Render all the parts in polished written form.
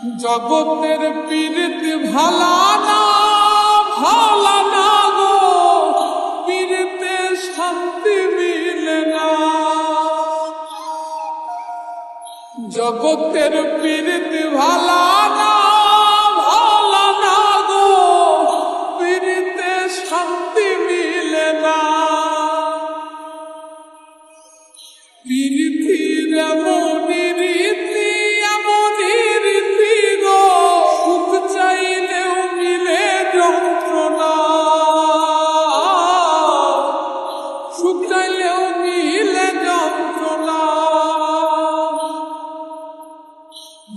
জগতের পীড়িত ভালা না গো, পীড়িতে শান্তি মিলে না। জগতের পীড়িত ভালা না গো, পীড়িতে শান্তি মিলে না। পীড়িতির এমনই রীতি গো, সুখ চাইলেও মিলে যন্ত্রণা, সুখ চাইলেও মিলে যন্ত্রণা।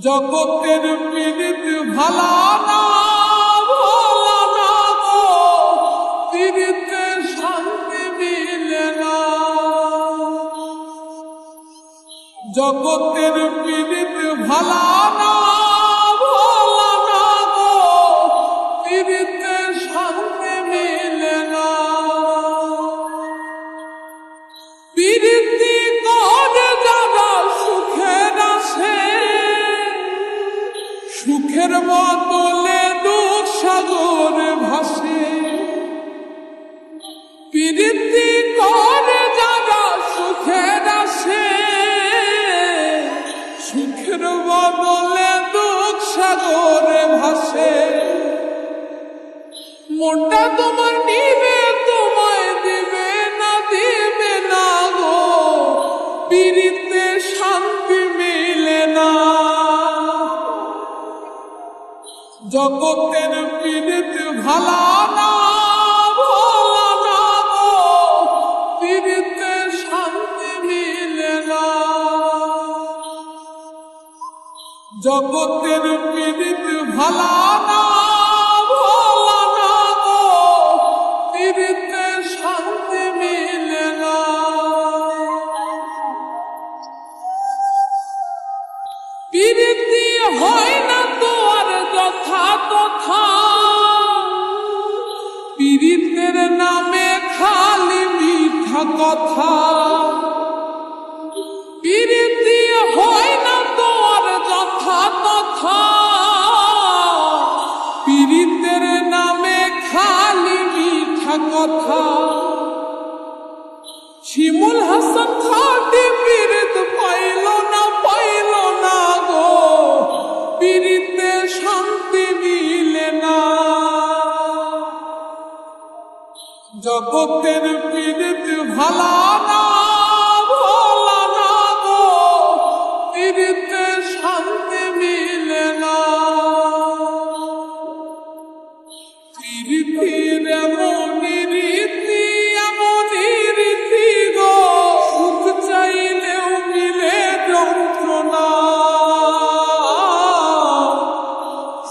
জগতের পীড়িত ভালা না গো, পীড়িতে শান্তি মিলে না। জগতের পীড়িত ভালা না গো, পীড়িতে শান্তি মিলে না। পীড়িতি করে যারা সুখের আসে, সুখের বদলে দুঃখ সাগরে ভাসে। পীড়িতি করে যারা সুখের আসে, সুখের বদলে দুঃখ সাগরে ভাসে। মনটা তোমার নিবে, তোমায় দিবে না গো, পীড়িতে শান্তি মিলে না। জগতের পীড়িত ভালা না গো, পীড়িতে শান্তি মিলে না। জগতের পীড়িত ভালা না গো, পীড়িতে শান্তি মিলে না। পীড়িতি হয় না তো আর যথা তথা, পীড়িতের নামে খালি মিঠা কথা। পীড়িতি হয় না তো আর যথা তথা, পীড়িতের নামে খালি মিঠা কথা। শিমুল হাসান খাটি পীড়িত পাইল না গো, পীড়িতে শান্তি মিলে না। জগতের পীড়িত ভালা না গো, পীড়িতে শান্তি মিলে না। পীড়িতির এমনই রীতি গো, সুখ চাইলেও মিলে যন্ত্রণা,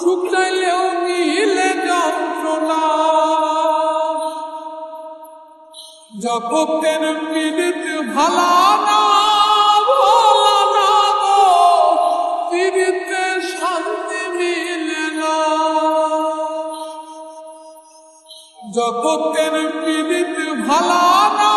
সুখ চাইলেও মিলে যন্ত্রণা। জগতের পীড়িত ভালা না গো, পীড়িতে শান্তি মিলে না। জগতের পীড়িত ভালা না